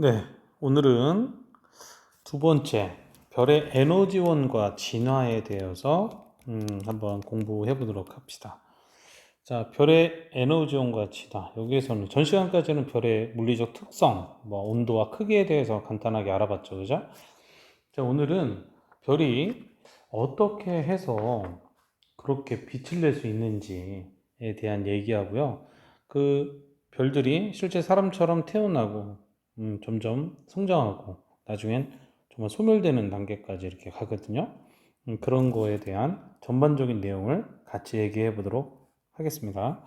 네, 오늘은 두 번째 별의 에너지원과 진화에 대해서 한번 공부해 보도록 합시다. 자, 별의 에너지원과 진화. 여기에서는 전 시간까지는 별의 물리적 특성, 온도와 크기에 대해서 간단하게 알아봤죠, 그죠? 자, 오늘은 별이 어떻게 해서 그렇게 빛을 낼 수 있는지에 대한 얘기하고요. 그 별들이 실제 사람처럼 태어나고 점점 성장하고 나중엔 정말 소멸되는 단계까지 이렇게 가거든요. 그런 거에 대한 전반적인 내용을 같이 얘기해 보도록 하겠습니다.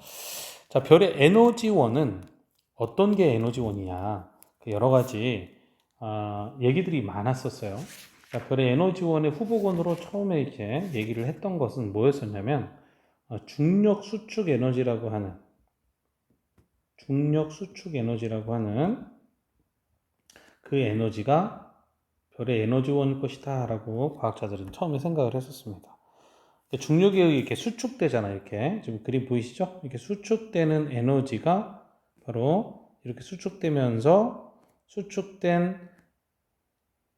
자, 별의 에너지원은 어떤 게 에너지원이냐? 여러 가지 얘기들이 많았었어요. 자, 별의 에너지원의 후보군으로 처음에 이렇게 얘기를 했던 것은 뭐였었냐면 중력 수축 에너지라고 하는 그 에너지가 별의 에너지원일 것이다 라고 과학자들은 처음에 생각을 했었습니다. 중력에 의해 이렇게 수축되잖아요. 이렇게 지금 그림 보이시죠? 이렇게 수축되는 에너지가 바로 이렇게 수축되면서 수축된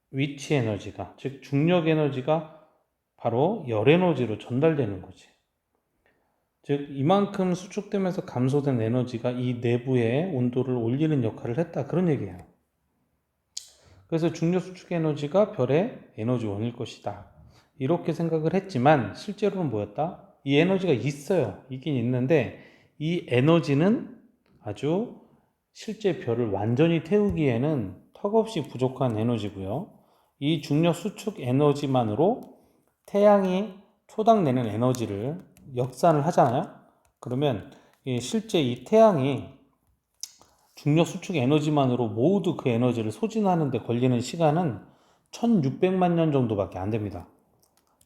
위치 에너지가, 즉 중력 에너지가 바로 열 에너지로 전달되는 거지. 즉 이만큼 수축되면서 감소된 에너지가 이 내부의 온도를 올리는 역할을 했다, 그런 얘기예요. 그래서 중력 수축 에너지가 별의 에너지원일 것이다, 이렇게 생각을 했지만 실제로는 뭐였다? 이 에너지가 있어요. 있긴 있는데 이 에너지는 아주 실제 별을 완전히 태우기에는 턱없이 부족한 에너지고요. 이 중력 수축 에너지만으로 태양이 초당 내는 에너지를 역산을 하잖아요. 그러면 실제 이 태양이 중력 수축 에너지만으로 모두 그 에너지를 소진하는 데 걸리는 시간은 1600만 년 정도밖에 안 됩니다.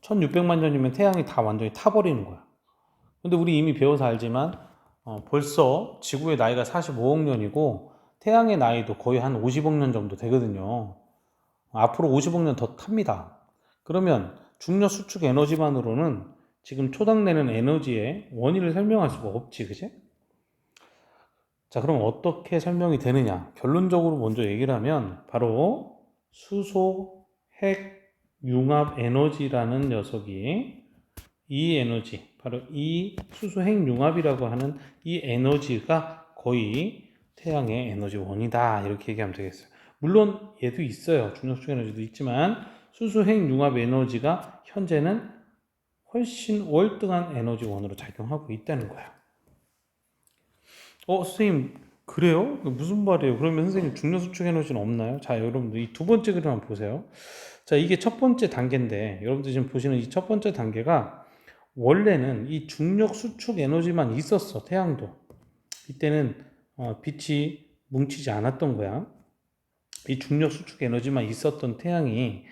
1600만 년이면 태양이 다 완전히 타버리는 거야. 근데 우리 이미 배워서 알지만 벌써 지구의 나이가 45억 년이고 태양의 나이도 거의 한 50억 년 정도 되거든요. 앞으로 50억 년 더 탑니다. 그러면 중력 수축 에너지만으로는 지금 초당내는 에너지의 원인을 설명할 수가 없지, 그지? 자, 그럼 어떻게 설명이 되느냐? 결론적으로 먼저 얘기를 하면 바로 수소, 핵, 융합 에너지라는 녀석이 이 에너지, 바로 이 수소, 핵, 융합이라고 하는 이 에너지가 거의 태양의 에너지원이다, 이렇게 얘기하면 되겠어요. 물론 얘도 있어요. 중력수축 에너지도 있지만 수소, 핵, 융합 에너지가 현재는 훨씬 월등한 에너지원으로 작용하고 있다는 거야. 선생님, 그래요? 무슨 말이에요? 그러면 선생님 중력수축 에너지는 없나요? 자, 여러분들 이 두 번째 그림 한번 보세요. 자, 이게 첫 번째 단계인데 여러분들 지금 보시는 이 첫 번째 단계가 원래는 이 중력 수축 에너지만 있었어. 태양도 이때는 빛이 뭉치지 않았던 거야. 이 중력 수축 에너지만 있었던 태양이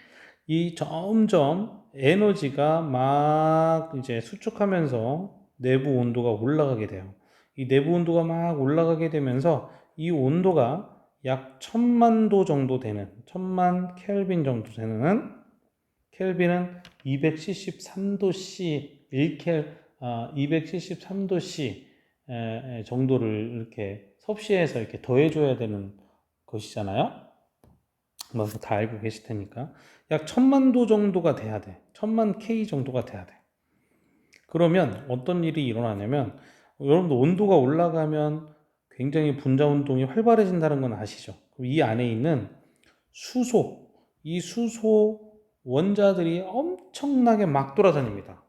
이 점점 에너지가 막 이제 수축하면서 내부 온도가 올라가게 돼요. 이 내부 온도가 막 올라가게 되면서 이 온도가 약 1000만 도 정도 되는, 1000만 켈빈 정도 되는, 켈빈은 273도씨, 273도씨 정도를 이렇게 섭씨해서 이렇게 더해줘야 되는 것이잖아요. 다 알고 계실 테니까. 약 1000만 도 정도가 돼야 돼. 1000만 K 정도가 돼야 돼. 그러면 어떤 일이 일어나냐면, 여러분도 온도가 올라가면 굉장히 분자 운동이 활발해진다는 건 아시죠? 이 안에 있는 수소, 이 수소 원자들이 엄청나게 막 돌아다닙니다.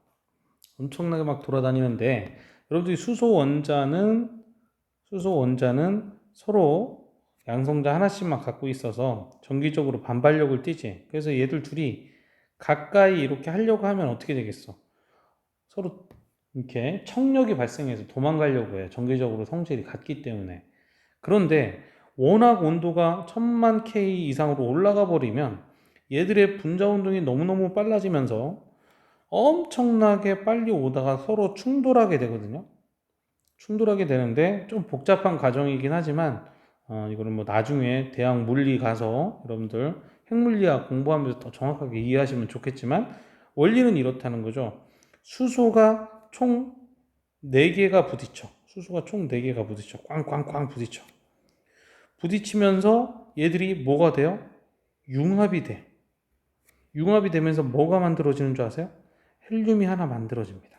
엄청나게 막 돌아다니는데, 여러분들이 수소 원자는 서로 양성자 하나씩만 갖고 있어서 정기적으로 반발력을 띠지. 그래서 얘들 둘이 가까이 이렇게 하려고 하면 어떻게 되겠어? 서로 이렇게 청력이 발생해서 도망가려고 해. 정기적으로 성질이 같기 때문에. 그런데 워낙 온도가 1000만 K 이상으로 올라가 버리면 얘들의 분자 운동이 너무너무 빨라지면서 엄청나게 빨리 오다가 서로 충돌하게 되거든요. 충돌하게 되는데 좀 복잡한 과정이긴 하지만 이거는 뭐 나중에 대학 물리 가서 여러분들 핵물리학 공부하면서 더 정확하게 이해하시면 좋겠지만 원리는 이렇다는 거죠. 수소가 총 4개가 부딪혀. 수소가 총 4개가 부딪혀. 꽝꽝꽝 부딪혀. 부딪히면서 얘들이 뭐가 돼요? 융합이 돼. 융합이 되면서 뭐가 만들어지는 줄 아세요? 헬륨이 하나 만들어집니다.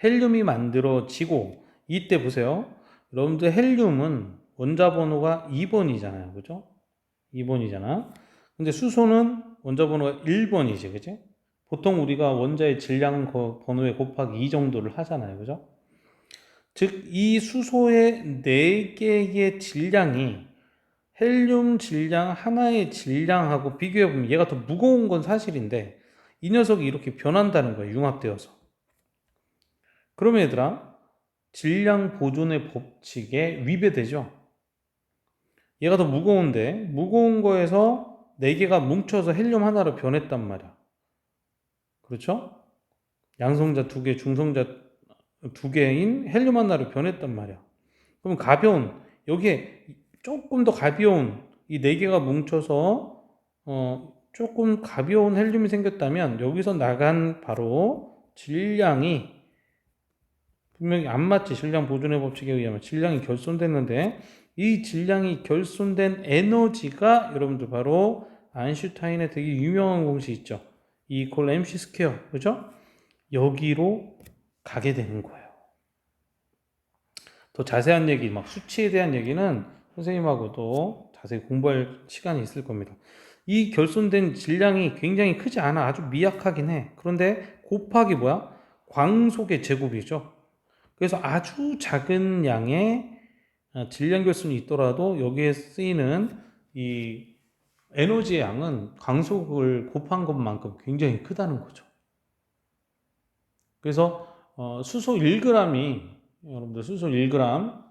헬륨이 만들어지고 이때 보세요. 여러분들 헬륨은 원자 번호가 2번이잖아요. 그죠? 2번이잖아. 근데 수소는 원자 번호가 1번이지. 그지? 보통 우리가 원자의 질량 번호에 곱하기 2 정도를 하잖아요. 그죠? 즉, 이 수소의 4개의 질량이 헬륨 질량 하나의 질량하고 비교해보면 얘가 더 무거운 건 사실인데 이 녀석이 이렇게 변한다는 거예요. 융합되어서. 그러면 얘들아, 질량 보존의 법칙에 위배되죠. 얘가 더 무거운데 무거운 거에서 4개가 뭉쳐서 헬륨 하나로 변했단 말이야. 그렇죠? 양성자 2개, 중성자 2개인 헬륨 하나로 변했단 말이야. 그럼 가벼운, 여기에 조금 더 가벼운 이 4개가 뭉쳐서 조금 가벼운 헬륨이 생겼다면 여기서 나간 바로 질량이 분명히 안 맞지. 질량 보존의 법칙에 의하면 질량이 결손됐는데 이 질량이 결손된 에너지가 여러분들 바로 아인슈타인의 되게 유명한 공식 있죠. E 이퀄 mc 스퀘어. 그죠? 여기로 가게 되는 거예요. 더 자세한 얘기, 막 수치에 대한 얘기는 선생님하고도 자세히 공부할 시간이 있을 겁니다. 이 결손된 질량이 굉장히 크지 않아. 아주 미약하긴 해. 그런데 곱하기 뭐야? 광속의 제곱이죠. 그래서 아주 작은 양의 질량 결손이 있더라도 여기에 쓰이는 이 에너지의 양은 광속을 곱한 것만큼 굉장히 크다는 거죠. 그래서 수소 1g이 여러분들 수소 1g이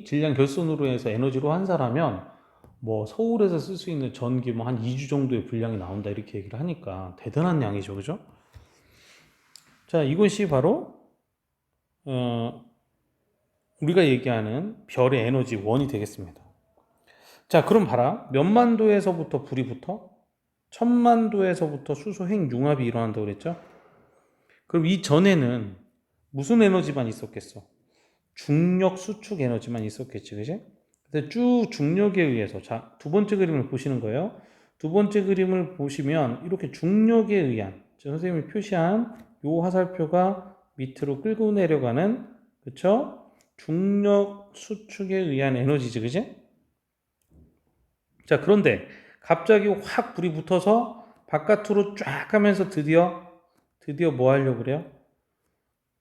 질량 결손으로 해서 에너지로 환산하면 뭐 서울에서 쓸 수 있는 전기 뭐 한 2주 정도의 분량이 나온다 이렇게 얘기를 하니까 대단한 양이죠. 그죠? 자, 이것이 바로 우리가 얘기하는 별의 에너지 원이 되겠습니다. 자, 그럼 봐라. 몇만 도에서부터 불이 붙어? 천만 도에서부터 수소 핵 융합이 일어난다고 그랬죠? 그럼 이 전에는 무슨 에너지만 있었겠어? 중력 수축 에너지만 있었겠지, 그지? 근데 쭉 중력에 의해서, 자, 두 번째 그림을 보시는 거예요. 두 번째 그림을 보시면 이렇게 중력에 의한, 선생님이 표시한 요 화살표가 밑으로 끌고 내려가는, 그쵸? 중력 수축에 의한 에너지지, 그지? 자, 그런데 갑자기 확 불이 붙어서 바깥으로 쫙 하면서 드디어 뭐 하려고 그래요?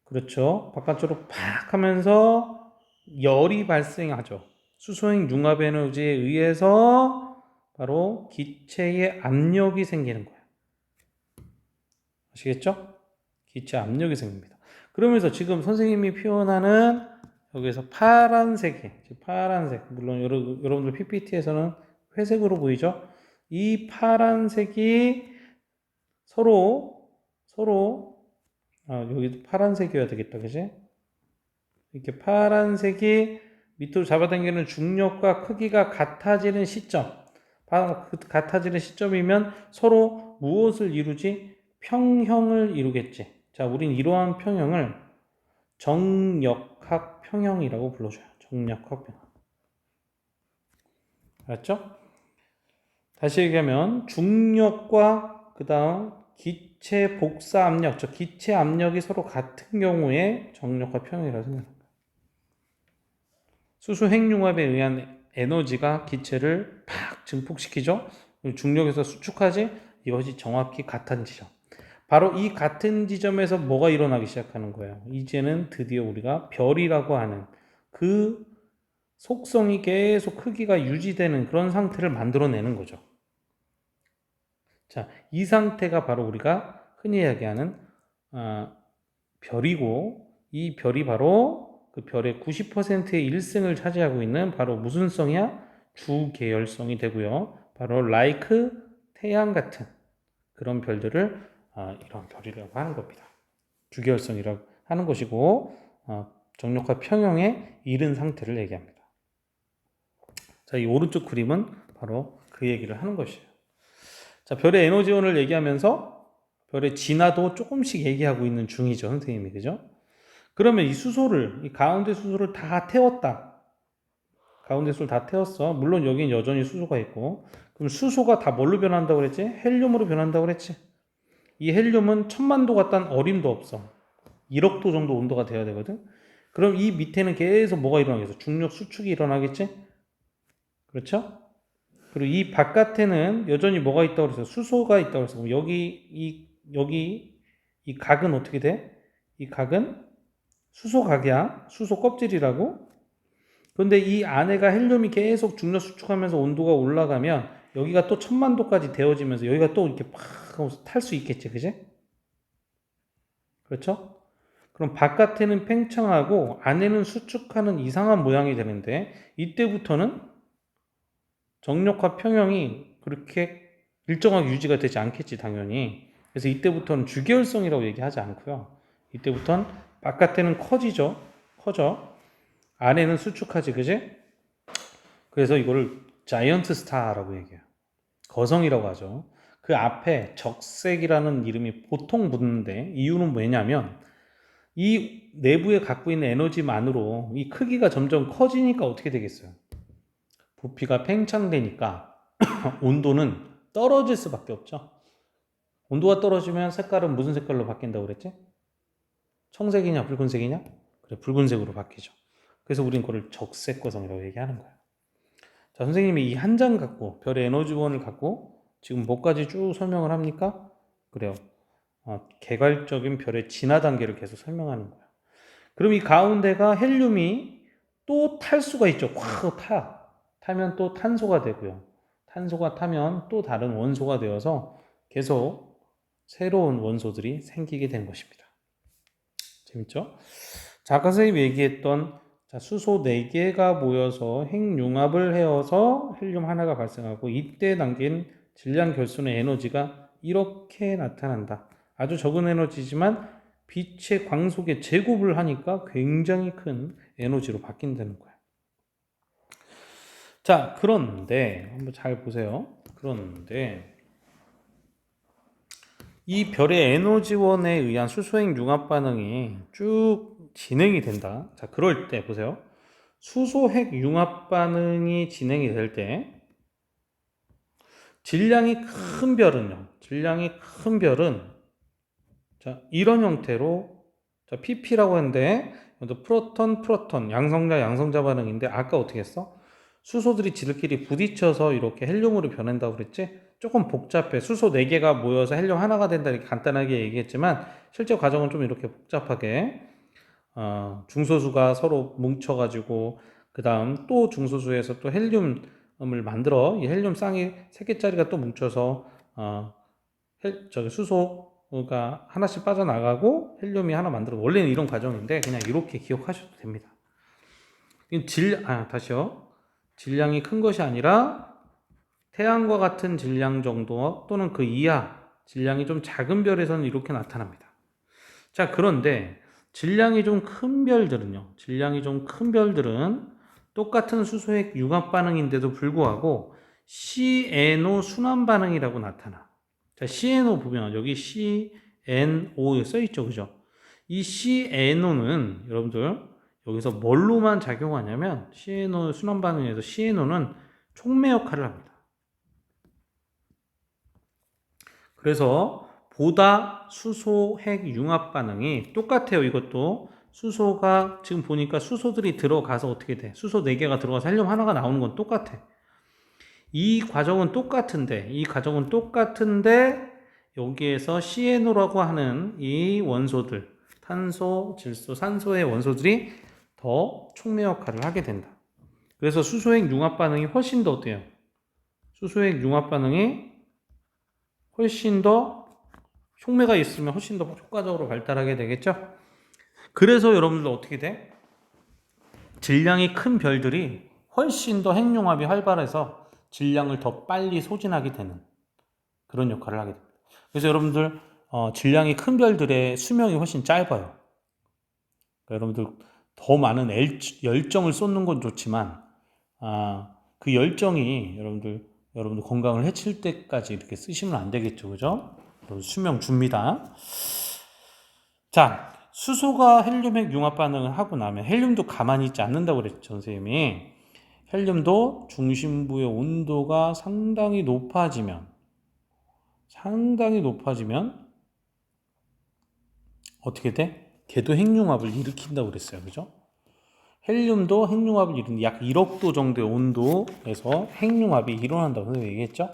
그렇죠. 바깥으로 팍 하면서 열이 발생하죠. 수소핵 융합 에너지에 의해서 바로 기체의 압력이 생기는 거예요. 아시겠죠? 기체 압력이 생깁니다. 그러면서 지금 선생님이 표현하는 여기서 파란색이, 파란색, 물론 여러분들 PPT에서는 회색으로 보이죠? 이 파란색이 서로 여기도 파란색이어야 되겠다, 그지? 이렇게 파란색이 밑으로 잡아당기는 중력과 크기가 같아지는 시점, 같아지는 시점이면 서로 무엇을 이루지? 평형을 이루겠지. 자, 우린 이러한 평형을 정역학 평형이라고 불러줘요. 정역학 평형. 알았죠? 다시 얘기하면 중력과 그 다음 기체 복사 압력, 저 기체 압력이 서로 같은 경우에 정력과 평형이라고 생각합니다. 수소 핵융합에 의한 에너지가 기체를 팍 증폭시키죠. 중력에서 수축하지. 이것이 정확히 같은 지점. 바로 이 같은 지점에서 뭐가 일어나기 시작하는 거예요. 이제는 드디어 우리가 별이라고 하는 그 속성이 계속 크기가 유지되는 그런 상태를 만들어내는 거죠. 자, 이 상태가 바로 우리가 흔히 이야기하는 별이고, 이 별이 바로 그 별의 90%의 일승을 차지하고 있는 바로 무슨 성이야? 주계열성이 되고요. 바로 like 태양 같은 그런 별들을 이런 별이라고 하는 겁니다. 주계열성이라고 하는 것이고 정력화 평형에 이른 상태를 얘기합니다. 자, 이 오른쪽 그림은 바로 그 얘기를 하는 것이에요. 자, 별의 에너지원을 얘기하면서 별의 진화도 조금씩 얘기하고 있는 중이죠, 선생님이. 그죠? 그러면 이 가운데 수소를 다 태웠다. 가운데 술 다 태웠어. 물론 여긴 여전히 수소가 있고. 그럼 수소가 다 뭘로 변한다고 그랬지? 헬륨으로 변한다고 그랬지. 이 헬륨은 1000만 도가 딴 어림도 없어. 1억 도 정도 온도가 돼야 되거든. 그럼 이 밑에는 계속 뭐가 일어나겠어? 중력 수축이 일어나겠지? 그렇죠? 그리고 이 바깥에는 여전히 뭐가 있다고 그랬어? 수소가 있다고 그랬어. 그럼 여기 이 각은 어떻게 돼? 이 각은 수소각이야. 수소 껍질이라고. 그런데 이 안에가 헬륨이 계속 중력 수축하면서 온도가 올라가면 여기가 또 1000만 도까지 데워지면서 여기가 또 이렇게 팍 탈 수 있겠지, 그지? 그렇죠? 그럼 바깥에는 팽창하고 안에는 수축하는 이상한 모양이 되는데 이때부터는 정력화 평형이 그렇게 일정하게 유지가 되지 않겠지, 당연히. 그래서 이때부터는 주계열성이라고 얘기하지 않고요. 이때부터는 바깥에는 커져. 안에는 수축하지, 그지? 그래서 이거를 자이언트 스타라고 얘기해요. 거성이라고 하죠. 그 앞에 적색이라는 이름이 보통 붙는데 이유는 뭐냐면 이 내부에 갖고 있는 에너지만으로 이 크기가 점점 커지니까 어떻게 되겠어요? 부피가 팽창되니까 온도는 떨어질 수밖에 없죠. 온도가 떨어지면 색깔은 무슨 색깔로 바뀐다고 그랬지? 청색이냐 붉은색이냐? 그래, 붉은색으로 바뀌죠. 그래서 우린 그걸 적색거성이라고 얘기하는 거야. 자, 선생님이 이 한 장 갖고 별의 에너지원을 갖고 지금 뭐까지 쭉 설명을 합니까? 그래요. 개괄적인 별의 진화 단계를 계속 설명하는 거야. 그럼 이 가운데가 헬륨이 또 탈 수가 있죠. 확 타. 타면 또 탄소가 되고요. 탄소가 타면 또 다른 원소가 되어서 계속 새로운 원소들이 생기게 된 것입니다. 재밌죠? 자, 아까 선생님이 얘기했던 수소 4개가 모여서 핵융합을 해서 헬륨 하나가 발생하고 이때 담긴 질량 결손의 에너지가 이렇게 나타난다. 아주 적은 에너지지만 빛의 광속에 제곱을 하니까 굉장히 큰 에너지로 바뀐다는 거야. 자, 그런데 한번 잘 보세요. 그런데 이 별의 에너지원에 의한 수소핵 융합 반응이 쭉 진행이 된다. 자, 그럴 때 보세요. 수소핵 융합 반응이 진행이 될 때 질량이 큰 별은 자, 이런 형태로 자, pp라고 했는데 프로톤 양성자 반응인데 아까 어떻게 했어? 수소들이 지들끼리 부딪혀서 이렇게 헬륨으로 변한다고 그랬지? 조금 복잡해. 수소 4개가 모여서 헬륨 하나가 된다 이렇게 간단하게 얘기했지만 실제 과정은 좀 이렇게 복잡하게 중소수가 서로 뭉쳐가지고 그 다음 또 중소수에서 또 헬륨을 만들어 이 헬륨 쌍이 3개짜리가 또 뭉쳐서 수소가 하나씩 빠져나가고 헬륨이 하나 만들어. 원래는 이런 과정인데 그냥 이렇게 기억하셔도 됩니다. 다시요. 질량이 큰 것이 아니라 태양과 같은 질량 정도 또는 그 이하 질량이 좀 작은 별에서는 이렇게 나타납니다. 자, 그런데 질량이 좀 큰 별들은 똑같은 수소핵 융합 반응인데도 불구하고 CNO 순환 반응이라고 나타나. 자, CNO 보면 여기 CNO 써 있죠, 그죠? 이 CNO는 여러분들 여기서 뭘로만 작용하냐면 CNO 순환 반응에서 CNO는 촉매 역할을 합니다. 그래서 보다 수소 핵 융합 반응이 똑같아요. 이것도 수소가 지금 보니까 수소들이 들어가서 어떻게 돼? 수소 4개가 들어가서 헬륨 하나가 나오는 건 똑같아. 이 과정은 똑같은데 여기에서 CNO라고 하는 이 원소들 탄소, 질소, 산소의 원소들이 더 촉매 역할을 하게 된다. 그래서 수소핵 융합 반응이 훨씬 더 어때요? 수소핵 융합 반응이 훨씬 더 촉매가 있으면 훨씬 더 효과적으로 발달하게 되겠죠? 그래서 여러분들 어떻게 돼? 질량이 큰 별들이 훨씬 더 핵융합이 활발해서 질량을 더 빨리 소진하게 되는 그런 역할을 하게 됩니다. 그래서 여러분들 질량이 큰 별들의 수명이 훨씬 짧아요. 그러니까 여러분들 더 많은 열정을 쏟는 건 좋지만 그 열정이 여러분들 건강을 해칠 때까지 이렇게 쓰시면 안 되겠죠, 그죠? 수명 줍니다. 자, 수소가 헬륨핵 융합 반응을 하고 나면 헬륨도 가만히 있지 않는다고 그랬죠, 선생님이. 헬륨도 중심부의 온도가 상당히 높아지면 어떻게 돼? 걔도 핵융합을 일으킨다고 그랬어요. 그죠? 헬륨도 핵융합을 이루는 약 1억 도 정도의 온도에서 핵융합이 일어난다고 얘기했죠?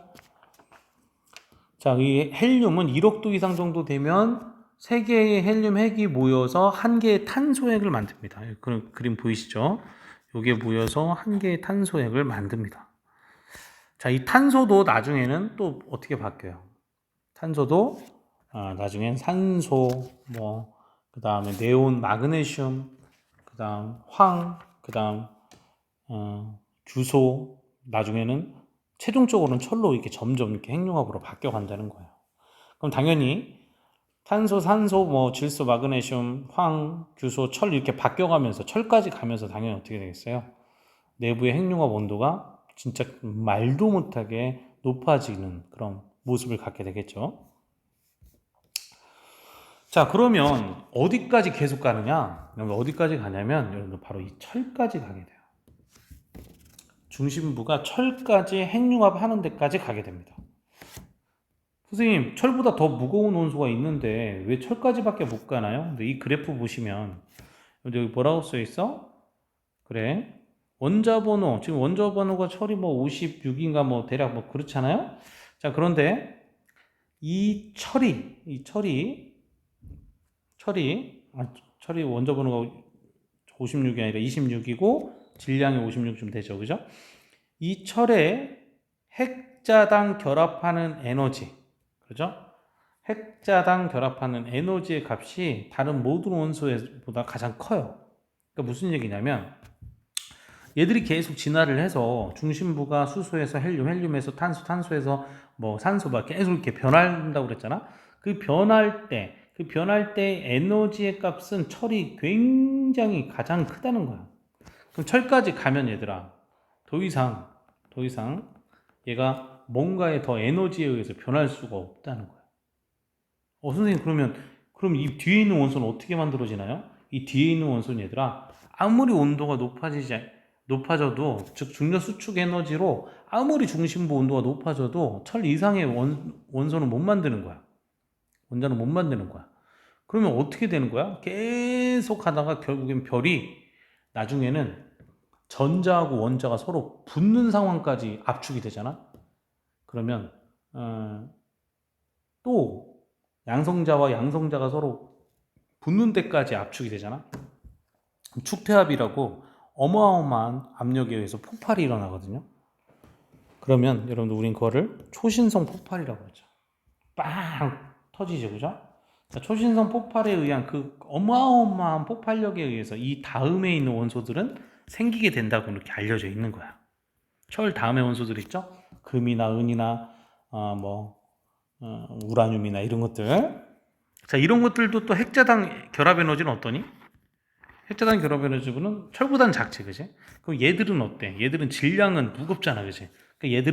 자, 이 헬륨은 1억 도 이상 정도 되면 3개의 헬륨 핵이 모여서 한 개의 탄소 핵을 만듭니다. 그런 그림 보이시죠? 이게 모여서 한 개의 탄소 핵을 만듭니다. 자, 이 탄소도 나중에는 또 어떻게 바뀌어요? 탄소도 나중엔 산소, 그 다음에 네온, 마그네슘, 그 다음 황, 그 다음 규소, 나중에는 최종적으로는 철로 이렇게 점점 이렇게 핵융합으로 바뀌어 간다는 거예요. 그럼 당연히 탄소, 산소, 질소, 마그네슘, 황, 규소, 철 이렇게 바뀌어가면서 철까지 가면서 당연히 어떻게 되겠어요? 내부의 핵융합 온도가 진짜 말도 못하게 높아지는 그런 모습을 갖게 되겠죠. 자, 그러면 어디까지 계속 가느냐? 어디까지 가냐면 여러분들 바로 이 철까지 가게 돼요. 중심부가 철까지 핵융합 하는 데까지 가게 됩니다. 선생님, 철보다 더 무거운 원소가 있는데 왜 철까지밖에 못 가나요? 근데 이 그래프 보시면 여기 뭐라고 써 있어? 그래, 원자번호, 지금 원자번호가 철이 56인가 대략 그렇잖아요? 자, 그런데 이 철이 원자번호가 56이 아니라 26이고 질량이 56쯤 되죠. 그죠? 이 철에 핵자당 결합하는 에너지, 그죠? 핵자당 결합하는 에너지의 값이 다른 모든 원소보다 가장 커요. 그러니까 무슨 얘기냐면 얘들이 계속 진화를 해서 중심부가 수소에서 헬륨, 헬륨에서 탄소, 탄소에서 산소 계속 이렇게 변한다고 그랬잖아. 그 변할 때 에너지의 값은 철이 굉장히 가장 크다는 거야. 그럼 철까지 가면 얘들아 더 이상 얘가 뭔가에 더 에너지에 의해서 변할 수가 없다는 거야. 선생님, 그럼 이 뒤에 있는 원소는 어떻게 만들어지나요? 이 뒤에 있는 원소는 얘들아 아무리 온도가 높아져도, 즉 중력 수축 에너지로 아무리 중심부 온도가 높아져도 철 이상의 원소는 못 만드는 거야. 원자는 못 만드는 거야. 그러면 어떻게 되는 거야? 계속 하다가 결국엔 별이 나중에는 전자하고 원자가 서로 붙는 상황까지 압축이 되잖아. 그러면 또 양성자와 양성자가 서로 붙는 데까지 압축이 되잖아. 축퇴합이라고 어마어마한 압력에 의해서 폭발이 일어나거든요. 그러면 여러분들 우린 그거를 초신성 폭발이라고 하죠. 빵 터지죠, 그죠? 초신성 폭발에 의한 그 어마어마한 폭발력에 의해서 이 다음에 있는 원소들은 생기게 된다고 이렇게 알려져 있는 거야. 철 다음에 원소들 있죠? 금이나 은이나 우라늄이나 이런 것들. 자, 이런 것들도 또 핵자당 결합 에너지는 어떠니? 핵자당 결합 에너지는 철보다는 작지, 그지? 그럼 얘들은 어때? 얘들은 질량은 무겁잖아, 그지? 그러니까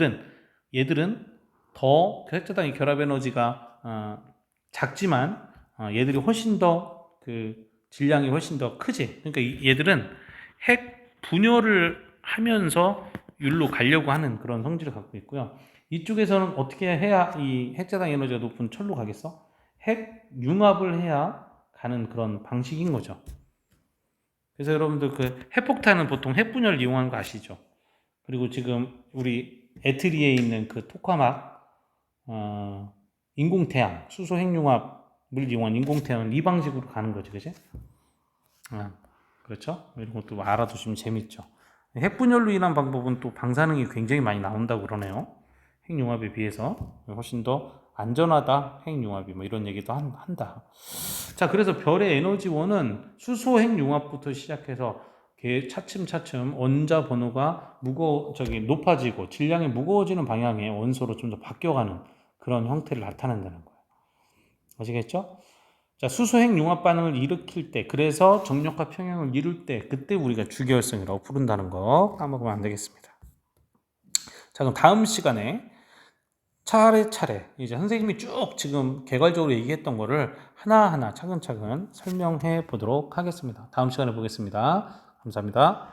얘들은 더 핵자당 결합 에너지가 작지만 얘들이 훨씬 더 그 질량이 훨씬 더 크지. 그러니까 얘들은 핵 분열을 하면서 율로 가려고 하는 그런 성질을 갖고 있고요. 이쪽에서는 어떻게 해야 이 핵자당 에너지가 높은 철로 가겠어? 핵 융합을 해야 가는 그런 방식인 거죠. 그래서 여러분들 그 핵폭탄은 보통 핵분열을 이용하는 거 아시죠? 그리고 지금 우리 에트리에 있는 그 토카막 인공태양, 수소 핵융합을 이용한 인공태양은 이 방식으로 가는 거지, 그지? 그렇죠? 이런 것도 알아두시면 재밌죠. 핵분열로 인한 방법은 또 방사능이 굉장히 많이 나온다고 그러네요. 핵융합에 비해서 훨씬 더 안전하다, 핵융합이 이런 얘기도 한다. 자, 그래서 별의 에너지원은 수소 핵융합부터 시작해서 차츰차츰 원자 번호가 높아지고 질량이 무거워지는 방향의 원소로 좀 더 바뀌어가는 그런 형태를 나타낸다는 거예요. 아시겠죠? 자, 수소 핵융합 반응을 일으킬 때, 그래서 정력과 평형을 이룰 때, 그때 우리가 주기활성이라고 부른다는 거 까먹으면 안 되겠습니다. 자, 그럼 다음 시간에 차례차례 이제 선생님이 쭉 지금 개괄적으로 얘기했던 거를 하나하나 차근차근 설명해 보도록 하겠습니다. 다음 시간에 보겠습니다. 감사합니다.